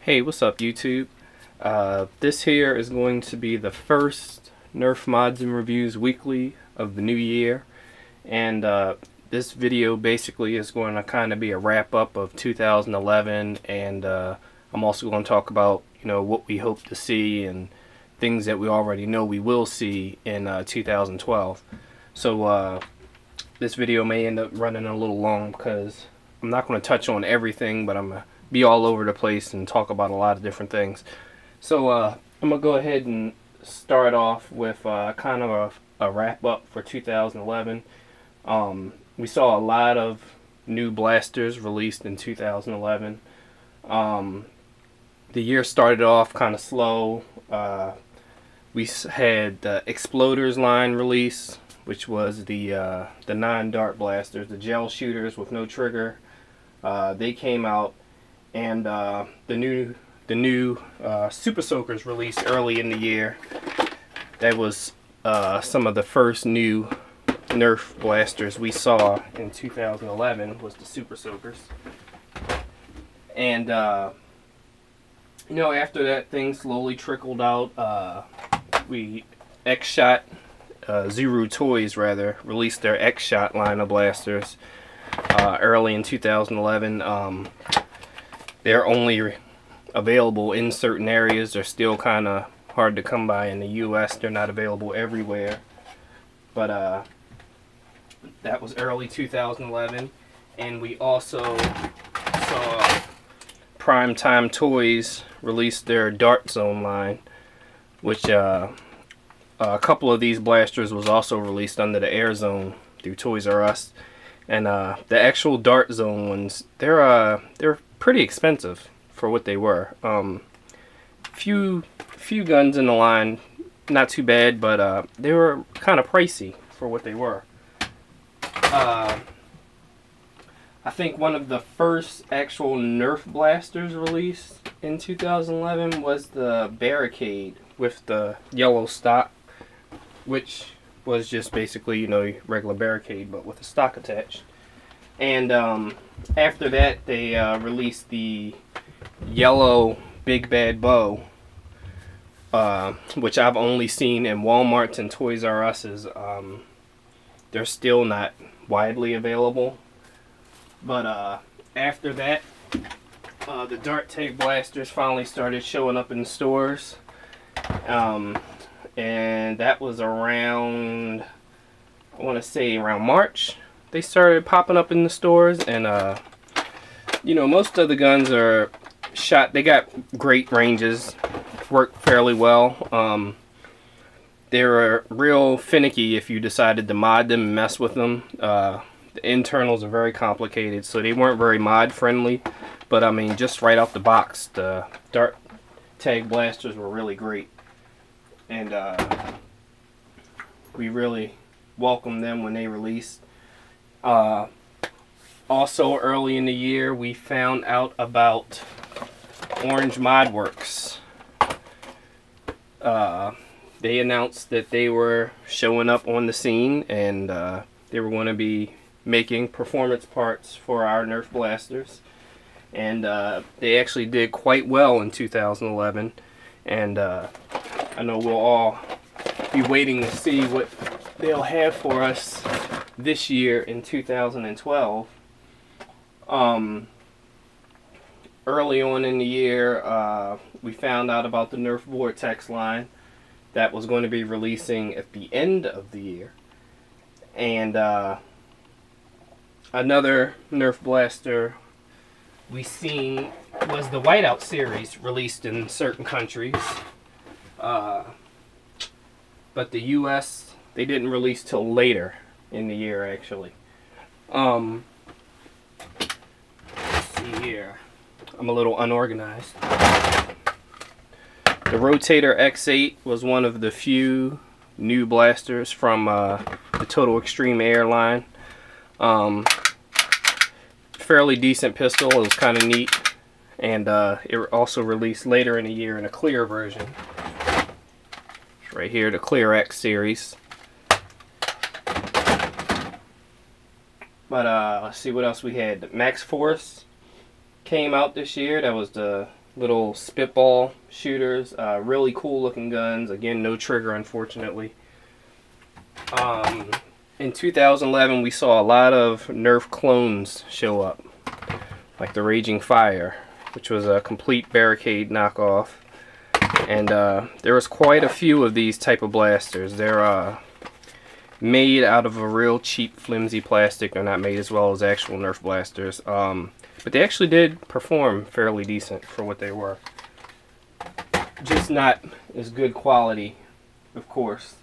Hey, what's up YouTube? This here is going to be the first Nerf Mods and Reviews weekly of the new year, and this video basically is going to kind of be a wrap up of 2011, and I'm also going to talk about what we hope to see and things that we already know we will see in 2012. So this video may end up running a little long because I'm not going to touch on everything, but I'm going to be all over the place and talk about a lot of different things. So I'm gonna go ahead and start off with kind of a wrap up for 2011. We saw a lot of new blasters released in 2011. The year started off kind of slow. We had the Exploders line release, which was the non-dart blasters, the gel shooters with no trigger. They came out. And the new Super Soakers released early in the year. That was some of the first new Nerf blasters we saw in 2011 was the Super Soakers. And after that, things slowly trickled out. X-Shot Zuru Toys rather released their X-Shot line of blasters early in 2011. They're only available in certain areas. They're still kind of hard to come by in the US. They're not available everywhere. But that was early 2011. And we also saw Primetime Toys release their Dart Zone line, which a couple of these blasters was also released under the Air Zone through Toys R Us. And the actual Dart Zone ones, they're pretty expensive for what they were. Few guns in the line, not too bad, but they were kind of pricey for what they were. I think one of the first actual Nerf blasters released in 2011 was the Barricade with the yellow stock, which was just basically, regular Barricade, but with a stock attached. And after that, they released the yellow Big Bad Bow, which I've only seen in Walmart's and Toys R Us's. They're still not widely available. But after that, the Dart Tag blasters finally started showing up in stores. And that was around, I want to say around March, they started popping up in the stores. And most of the guns are shot, they got great ranges, work fairly well. They were real finicky if you decided to mod them and mess with them. The internals are very complicated, so they weren't very mod friendly, but I mean, just right off the box, the Dart Tag blasters were really great. And we really welcomed them when they released. Also early in the year, we found out about Orange Modworks. They announced that they were showing up on the scene, and they were going to be making performance parts for our Nerf blasters. And they actually did quite well in 2011. And I know we'll all be waiting to see what they'll have for us this year in 2012. Early on in the year, we found out about the Nerf Vortex line that was going to be releasing at the end of the year. And another Nerf blaster we seen was the Whiteout series, released in certain countries. But the US, they didn't release till later in the year, actually. Let's see here. I'm a little unorganized. The Rotator X8 was one of the few new blasters from the Total Extreme Air line. Fairly decent pistol. It was kind of neat. And it also released later in the year in a clear version. Right here, the Clear X series. But let's see what else we had. The Max Force came out this year. That was the little spitball shooters. Really cool looking guns. Again, no trigger, unfortunately. In 2011, we saw a lot of Nerf clones show up, like the Raging Fire, which was a complete barricade knockoff. And there was quite a few of these type of blasters. They're made out of a real cheap, flimsy plastic. They're not made as well as actual Nerf blasters. But they actually did perform fairly decent for what they were. Just not as good quality, of course.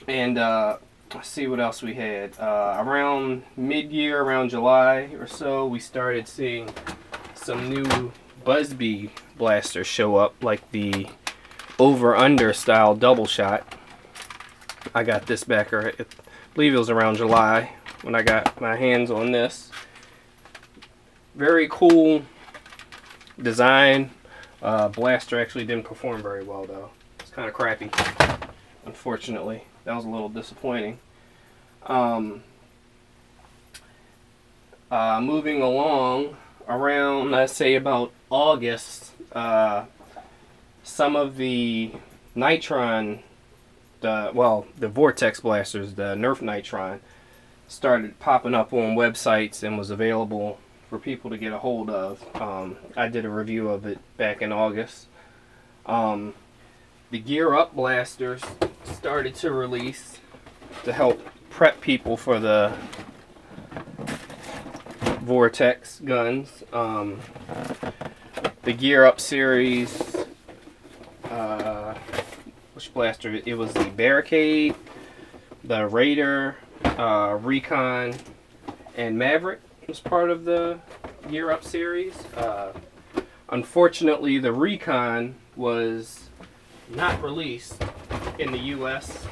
And let's see what else we had. Around mid-year, around July or so, we started seeing some new Busby blasters show up, like the over-under style double shot. I got this back, or I believe it was around July when I got my hands on this. Very cool design. Blaster actually didn't perform very well though. It's kind of crappy, unfortunately. That was a little disappointing. Moving along, around, let's say about August, some of the Nitron, the Vortex blasters, the Nerf Nitron, started popping up on websites and was available for people to get a hold of. I did a review of it back in August. The Gear Up blasters started to release to help prep people for the Vortex guns. The Gear Up series, which blaster? It was the Barricade, the Raider, Recon, and Maverick was part of the Gear Up series. Unfortunately, the Recon was not released in the US.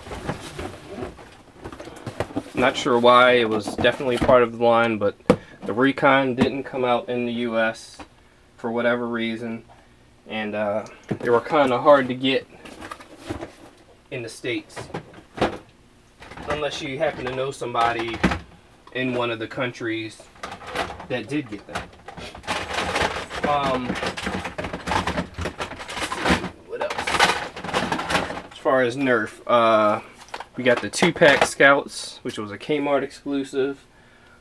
Not sure why. It was definitely part of the line, but the Recon didn't come out in the US for whatever reason, and they were kind of hard to get in the States unless you happen to know somebody in one of the countries that did get them. What else? As far as Nerf, we got the 2-pack Scouts, which was a Kmart exclusive.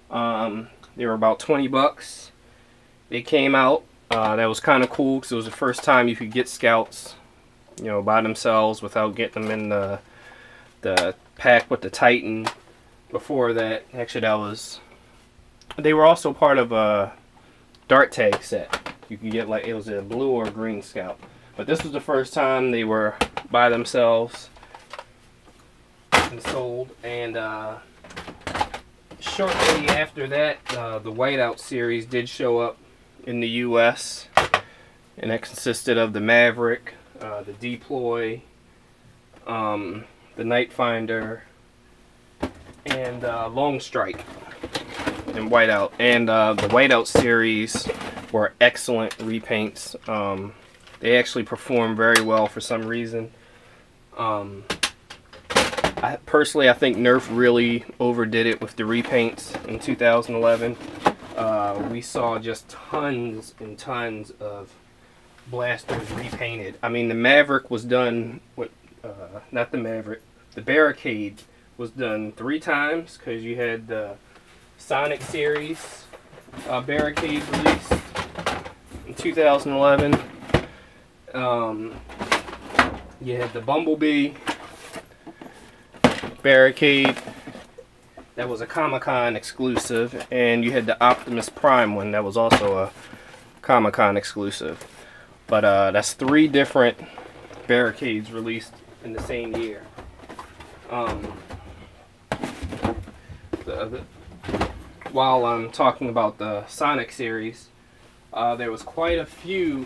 They were about 20 bucks. They came out. That was kind of cool because it was the first time you could get Scouts, you know, by themselves without getting them in the pack with the Titan. Before that, actually, they were also part of a dart tag set. You could get, like, it was a blue or green Scout. But this was the first time they were by themselves and sold. And shortly after that, the Whiteout series did show up in the US, and that consisted of the Maverick, the Deploy, the Nightfinder, and Long Strike, and Whiteout. And the Whiteout series were excellent repaints. They actually performed very well for some reason. Personally, I think Nerf really overdid it with the repaints in 2011. We saw just tons and tons of blasters repainted. I mean, the Maverick was done with, not the Maverick, the Barricade was done 3 times, because you had the Sonic series Barricade released in 2011. You had the Bumblebee Barricade, that was a Comic-Con exclusive, and you had the Optimus Prime one that was also a Comic-Con exclusive. But that's 3 different Barricades released in the same year. While I'm talking about the Sonic series, there was quite a few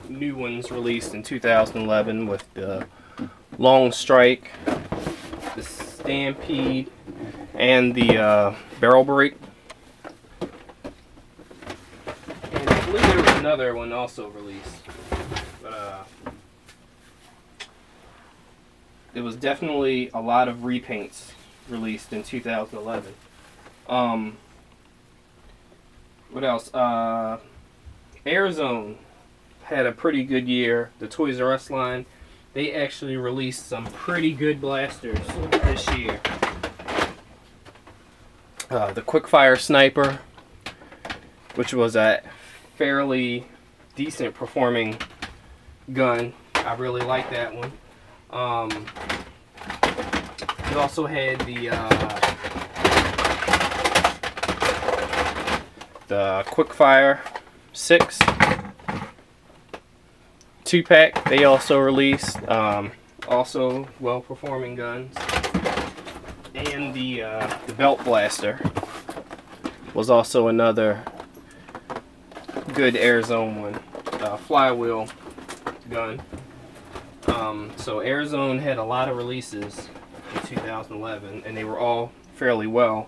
new ones released in 2011 with the Long Strike, the Stampede, and the Barrel Break. And I believe there was another one also released, but there was definitely a lot of repaints released in 2011. What else? Airzone had a pretty good year. The Toys R Us line, they actually released some pretty good blasters this year. The Quickfire Sniper, which was a fairly decent performing gun. I really like that one. It also had the Quickfire 6 2-pack. They also released, also well-performing guns. And the Belt Blaster was also another good Air Zone one, flywheel gun. So Air Zone had a lot of releases in 2011, and they were all fairly well,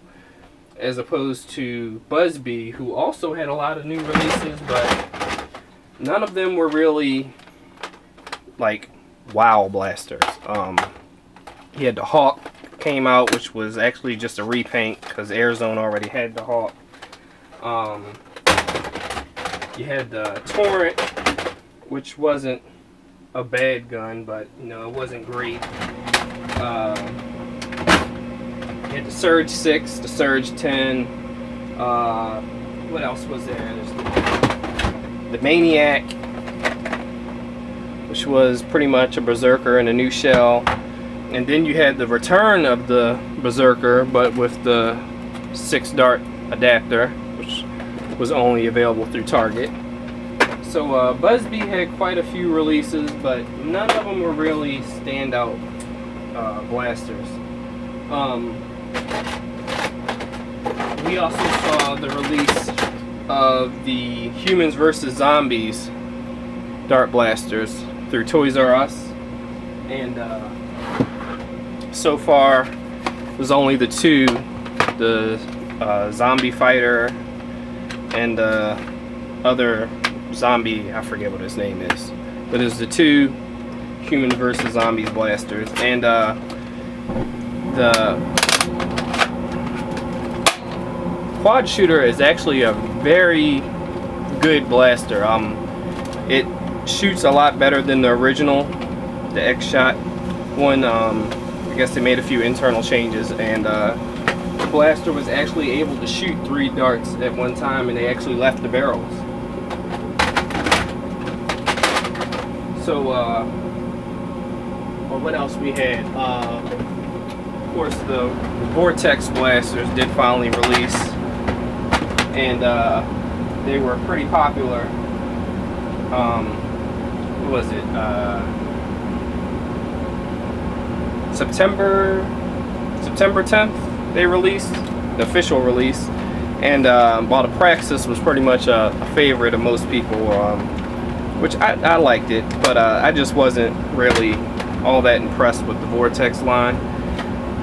as opposed to Busby, who also had a lot of new releases, but none of them were really like wow blasters. He had the Hawk came out, which was actually just a repaint because Air Zone already had the Hawk. You had the Torrent, which wasn't a bad gun, but you know, it wasn't great. You had the Surge 6, the Surge 10. What else was there? There's the Maniac, which was pretty much a Berserker in a new shell. And then you had the return of the Berserker, but with the 6-dart adapter, which was only available through Target. So Busby had quite a few releases, but none of them were really standout blasters. We also saw the release of the Humans vs. Zombies dart blasters through Toys R Us, and so far there's only the two, the Zombie Fighter and the other zombie, I forget what his name is, but it's the two Human vs. Zombies blasters. And the Quad Shooter is actually a very good blaster. It shoots a lot better than the original, the X-Shot one. I guess they made a few internal changes, and the blaster was actually able to shoot 3 darts at one time, and they actually left the barrels. So, well, what else we had? Of course, the Vortex blasters did finally release, and they were pretty popular. What was it? September 10th they released, the official release, and while the Praxis was pretty much a favorite of most people, which I liked it, but I just wasn't really all that impressed with the Vortex line.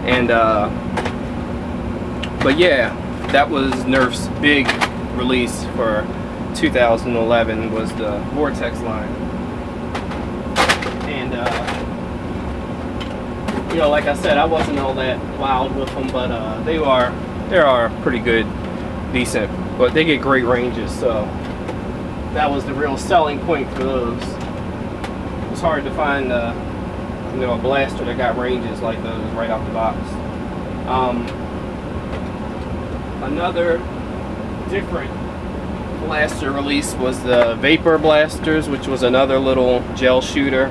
And but yeah, that was Nerf's big release for 2011, was the Vortex line. And you know, like I said, I wasn't all that wild with them, but they are pretty good, decent, but they get great ranges, so that was the real selling point for those. It was hard to find you know, a blaster that got ranges like those right off the box. Another different blaster release was the Vapor blasters, which was another little gel shooter.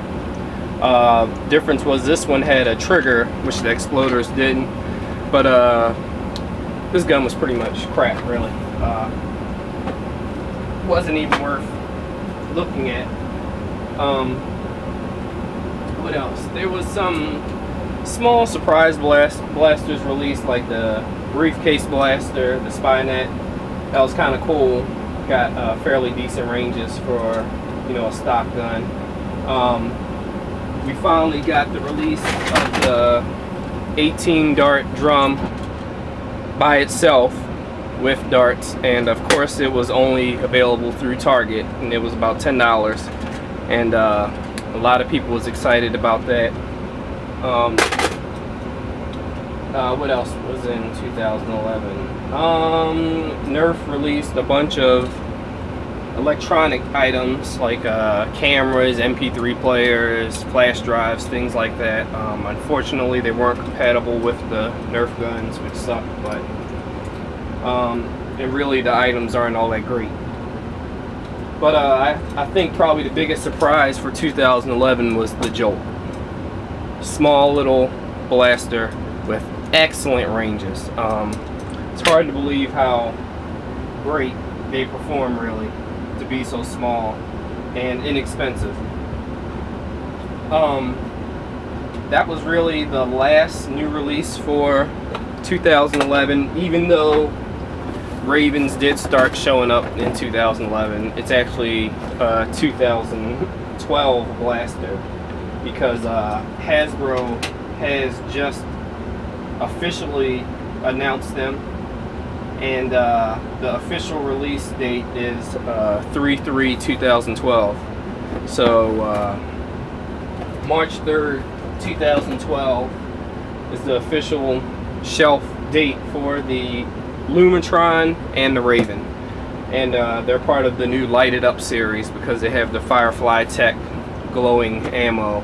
Difference was this one had a trigger, which the Exploders didn't, but this gun was pretty much crap, really. Wasn't even worth looking at. What else? There was some small surprise blasters released, like the Briefcase Blaster, the Spynet. That was kind of cool. Got fairly decent ranges for, you know, a stock gun. We finally got the release of the 18 dart drum by itself with darts, and of course it was only available through Target, and it was about $10, and a lot of people was excited about that. What else was in 2011? Nerf released a bunch of electronic items like cameras, MP3 players, flash drives, things like that. Unfortunately, they weren't compatible with the Nerf guns, which sucked, but and really the items aren't all that great. But I think probably the biggest surprise for 2011 was the Jolt. Small little blaster with excellent ranges. It's hard to believe how great they perform, really, to be so small and inexpensive. That was really the last new release for 2011, even though Ravens did start showing up in 2011. It's actually a 2012 blaster, because Hasbro has just officially announced them, and the official release date is 3/3/2012. So March 3rd, 2012 is the official shelf date for the Lumitron and the Rayven, and they're part of the new lighted up series because they have the Firefly Tech glowing ammo.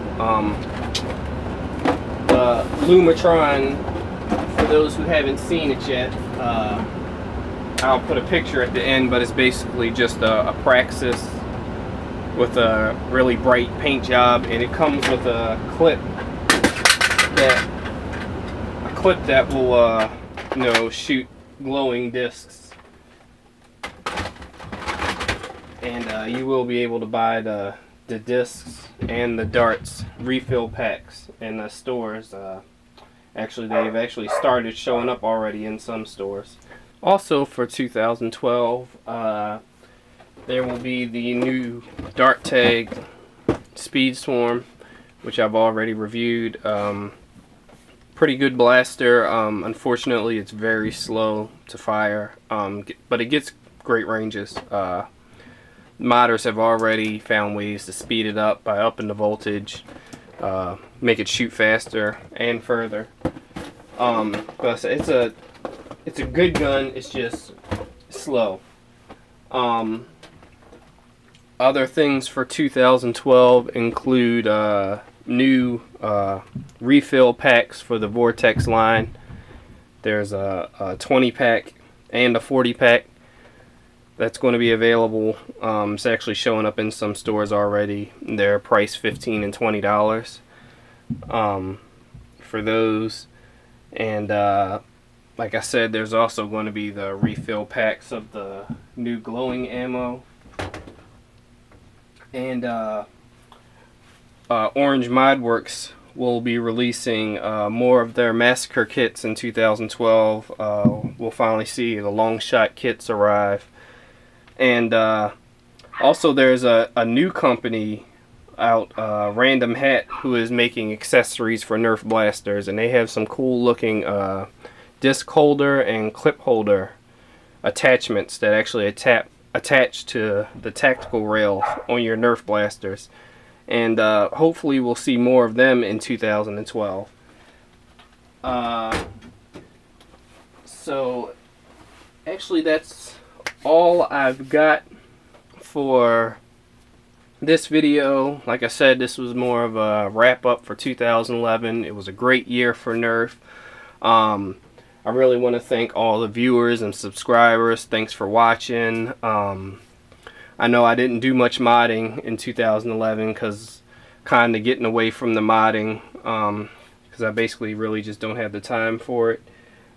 The Lumitron, for those who haven't seen it yet, I'll put a picture at the end, but it's basically just a Praxis with a really bright paint job, and it comes with a clip that will you know, shoot glowing discs, and you will be able to buy the discs and the darts refill packs in the stores. Actually, they've actually started showing up already in some stores. Also for 2012, there will be the new Dart Tag Speedstorm, which I've already reviewed. Pretty good blaster. Unfortunately, it's very slow to fire, but it gets great ranges. Modders have already found ways to speed it up by upping the voltage, make it shoot faster and further. But it's a good gun. It's just slow. Other things for 2012 include new refill packs for the Vortex line. There's a 20 pack and a 40 pack that's going to be available. It's actually showing up in some stores already. They're priced $15 and $20 for those. And like I said, there's also going to be the refill packs of the new glowing ammo. And Orange Modworks will be releasing more of their massacre kits in 2012. We'll finally see the Longshot kits arrive. And also there's a new company out, Random Hat, who is making accessories for Nerf blasters, and they have some cool looking disc holder and clip holder attachments that actually attach to the tactical rails on your Nerf blasters. And hopefully we'll see more of them in 2012. So actually that's all I've got for this video. Like I said, this was more of a wrap up for 2011. It was a great year for Nerf. I really want to thank all the viewers and subscribers. Thanks for watching. I know I didn't do much modding in 2011 because kind of getting away from the modding, because I basically really just don't have the time for it.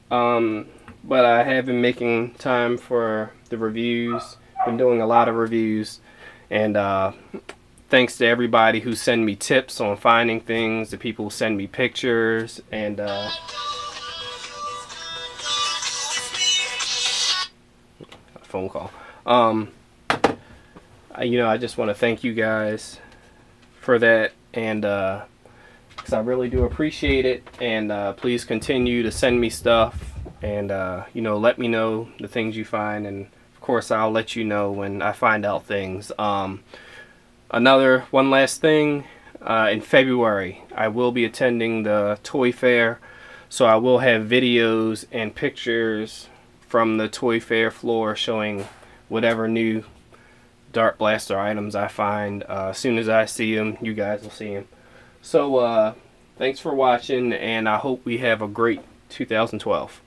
But I have been making time for the reviews. Been doing a lot of reviews, and thanks to everybody who send me tips on finding things, the people who send me pictures, and phone call. You know, I just want to thank you guys for that, and because I really do appreciate it. And please continue to send me stuff, and you know, let me know the things you find, and of course I'll let you know when I find out things. One last thing, in February I will be attending the toy fair, so I will have videos and pictures from the toy fair floor showing whatever new dart blaster items I find. As soon as I see them, you guys will see them. So thanks for watching, and I hope we have a great 2012.